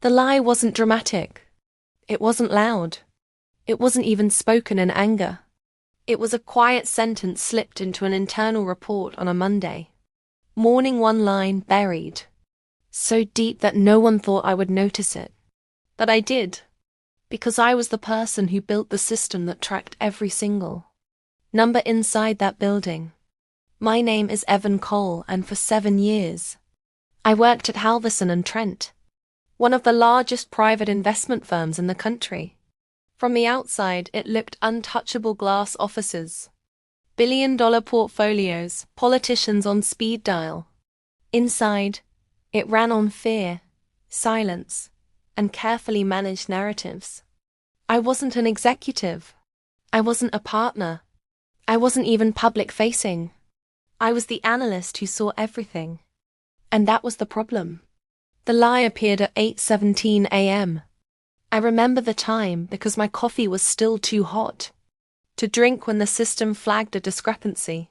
The lie wasn't dramatic. It wasn't loud. It wasn't even spoken in anger. It was a quiet sentence slipped into an internal report on a Monday. Morning one line buried. So deep that no one thought I would notice it. But I did. Because I was the person who built the system that tracked every single number inside that building. My name is Evan Cole, and for 7 years, I worked at Halverson and Trent, one of the largest private investment firms in the country. From the outside, it looked untouchable glass offices, billion-dollar portfolios, politicians on speed dial. Inside, it ran on fear, silence, and carefully managed narratives. I wasn't an executive. I wasn't a partner. I wasn't even public-facing. I was the analyst who saw everything. And that was the problem. The lie appeared at 8:17 a.m. I remember the time because my coffee was still too hot to drink when the system flagged a discrepancy.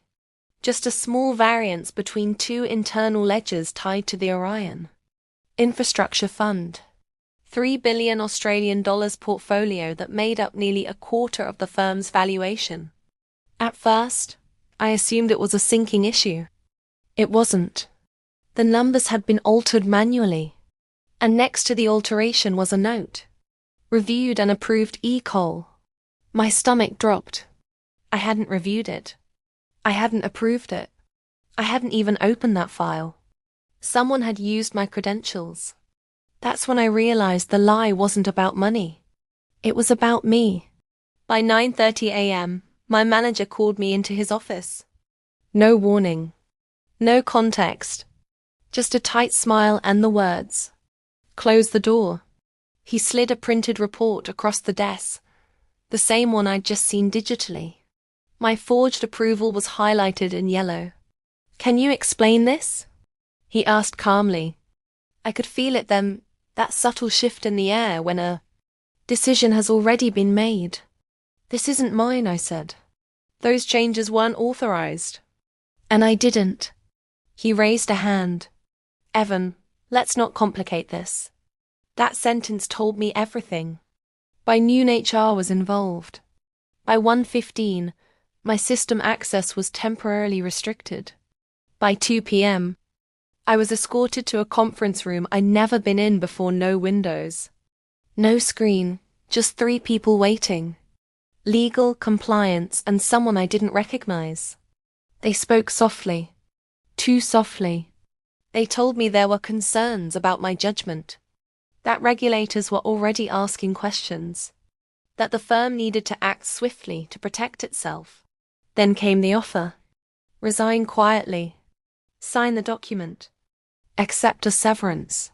Just a small variance between two internal ledgers tied to the Orion Infrastructure Fund. $3 billion Australian dollars portfolio that made up nearly a quarter of the firm's valuation. At first, I assumed it was a sinking issue. It wasn't. The numbers had been altered manually, and next to the alteration was a note. Reviewed and approved E. Cole. My stomach dropped. I hadn't reviewed it. I hadn't approved it. I hadn't even opened that file. Someone had used my credentials. That's when I realized the lie wasn't about money. It was about me. By 9:30 a.m., my manager called me into his office. No warning. No context. Just a tight smile and the words, "Close the door." He slid a printed report across the desk, the same one I'd just seen digitally. My forged approval was highlighted in yellow. "Can you explain this?" he asked calmly. I could feel it then, that subtle shift in the air when a decision has already been made. "This isn't mine," I said. "Those changes weren't authorized." And I didn't. He raised a hand. "Evan, let's not complicate this." That sentence told me everything. By noon, HR was involved. By 1:15, my system access was temporarily restricted. By 2 p.m., I was escorted to a conference room I'd never been in before. No windows. No screen, just 3 people waiting. Legal, compliance, and someone I didn't recognize. They spoke softly. Too softly. They told me there were concerns about my judgment. That regulators were already asking questions. That the firm needed to act swiftly to protect itself. Then came the offer. Resign quietly. Sign the document. Accept a severance.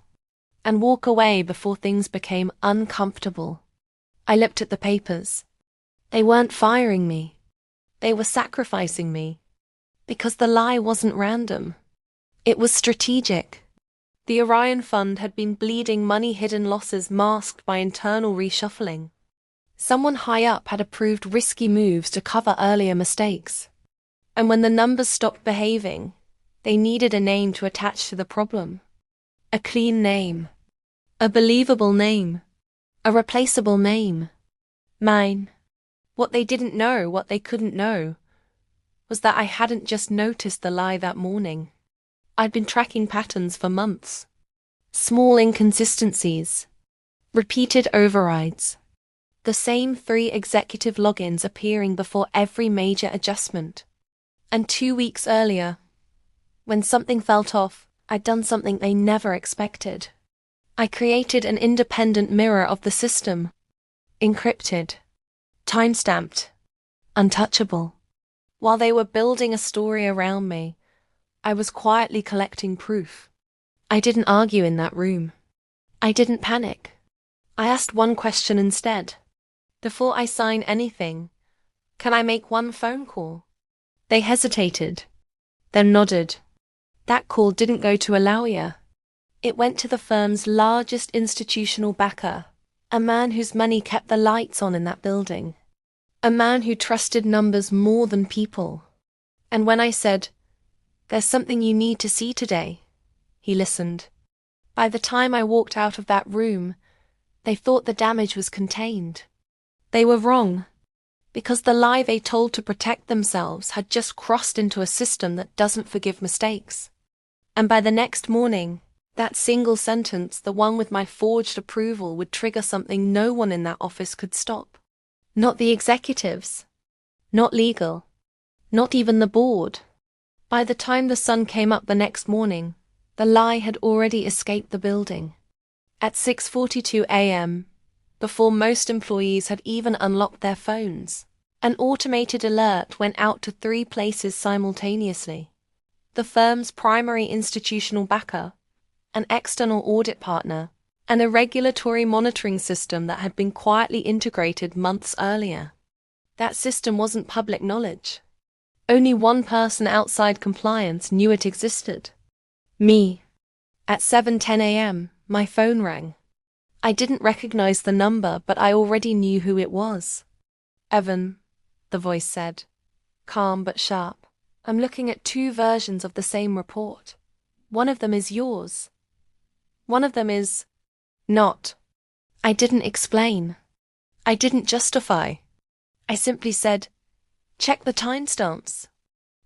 And walk away before things became uncomfortable. I looked at the papers. They weren't firing me. They were sacrificing me. Because the lie wasn't random. It was strategic. The Orion Fund had been bleeding money, hidden losses masked by internal reshuffling. Someone high up had approved risky moves to cover earlier mistakes. And when the numbers stopped behaving, they needed a name to attach to the problem. A clean name. A believable name. A replaceable name. Mine. What they didn't know, what they couldn't know, was that I hadn't just noticed the lie that morning. I'd been tracking patterns for months. Small inconsistencies. Repeated overrides. The same 3 executive logins appearing before every major adjustment. And 2 weeks earlier, when something felt off, I'd done something they never expected. I created an independent mirror of the system. Encrypted. Time-stamped. Untouchable. While they were building a story around me, I was quietly collecting proof. I didn't argue in that room. I didn't panic. I asked one question instead. Before I sign anything, can I make one phone call? They hesitated, then nodded. That call didn't go to a lawyer. It went to the firm's largest institutional backer, a man whose money kept the lights on in that building. A man who trusted numbers more than people. And when I said, "There's something you need to see today," he listened. By the time I walked out of that room, they thought the damage was contained. They were wrong, because the lie they told to protect themselves had just crossed into a system that doesn't forgive mistakes. And by the next morning, that single sentence, the one with my forged approval, would trigger something no one in that office could stop. Not the executives, not legal, not even the board. By the time the sun came up the next morning, the lie had already escaped the building. At 6:42 a.m., before most employees had even unlocked their phones, an automated alert went out to 3 places simultaneously: the firm's primary institutional backer, an external audit partner, and a regulatory monitoring system that had been quietly integrated months earlier. That system wasn't public knowledge. Only one person outside compliance knew it existed: me. At 7:10 a.m., my phone rang. I didn't recognize the number, but I already knew who it was. "Evan," the voice said, calm but sharp, "I'm looking at 2 versions of the same report. One of them is yours. One of them is not." I didn't explain. I didn't justify. I simply said, "Check the timestamps."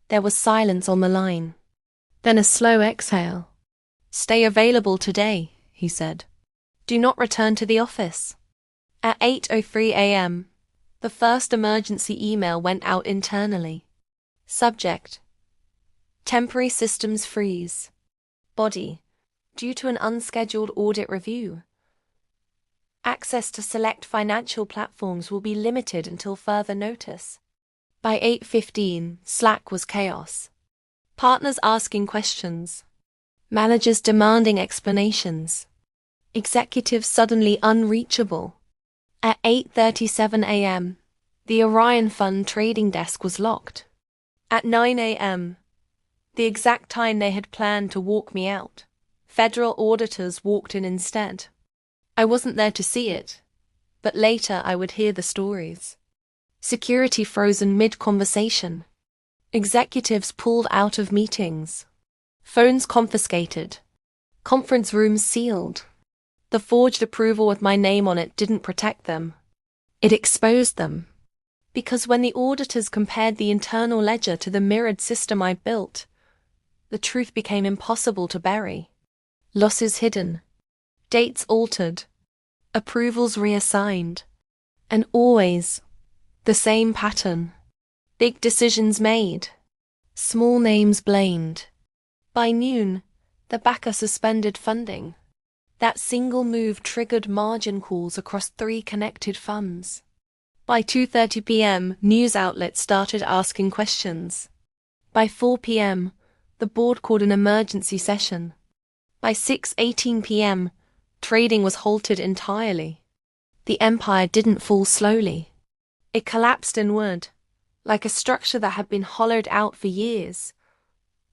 There was silence on the line. Then a slow exhale. "Stay available today," he said. "Do not return to the office." At 8:03 a.m., the first emergency email went out internally. Subject: Temporary systems freeze. Body: Due to an unscheduled audit review. Access to select financial platforms will be limited until further notice. By 8:15, Slack was chaos. Partners asking questions. Managers demanding explanations. Executives suddenly unreachable. At 8:37 a.m., the Orion Fund trading desk was locked. At 9 a.m., the exact time they had planned to walk me out, federal auditors walked in instead. I wasn't there to see it, but later I would hear the stories. Security frozen mid-conversation. Executives pulled out of meetings. Phones confiscated. Conference rooms sealed. The forged approval with my name on it didn't protect them. It exposed them. Because when the auditors compared the internal ledger to the mirrored system I built, the truth became impossible to bury. Losses hidden. Dates altered. Approvals reassigned. And always the same pattern. Big decisions made. Small names blamed. By noon, the backer suspended funding. That single move triggered margin calls across 3 connected funds. By 2:30 p.m., news outlets started asking questions. By 4 p.m., the board called an emergency session. By 6:18 p.m., trading was halted entirely. The empire didn't fall slowly. It collapsed inward, like a structure that had been hollowed out for years,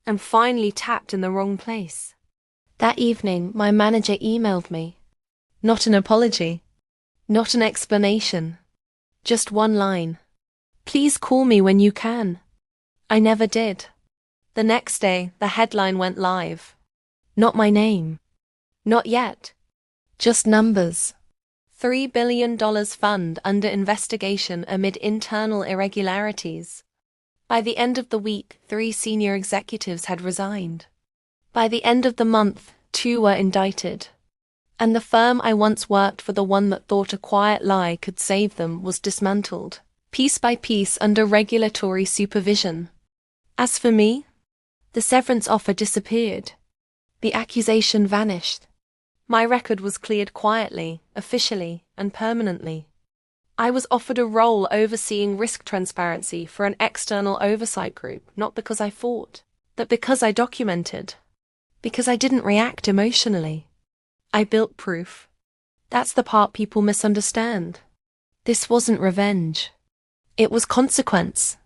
and finally tapped in the wrong place. That evening, my manager emailed me. Not an apology. Not an explanation. Just one line: "Please call me when you can." I never did. The next day, the headline went live. Not my name. Not yet. Just numbers. $3 billion fund under investigation amid internal irregularities. By the end of the week, 3 senior executives had resigned. By the end of the month, 2 were indicted. And the firm I once worked for, the one that thought a quiet lie could save them, was dismantled, piece by piece, under regulatory supervision. As for me, the severance offer disappeared. The accusation vanished. My record was cleared quietly, officially, and permanently. I was offered a role overseeing risk transparency for an external oversight group, not because I fought, but because I documented. Because I didn't react emotionally. I built proof. That's the part people misunderstand. This wasn't revenge. It was consequence.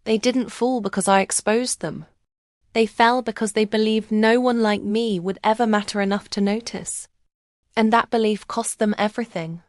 They didn't fall because I exposed them. They fell because they believed no one like me would ever matter enough to notice. And that belief cost them everything.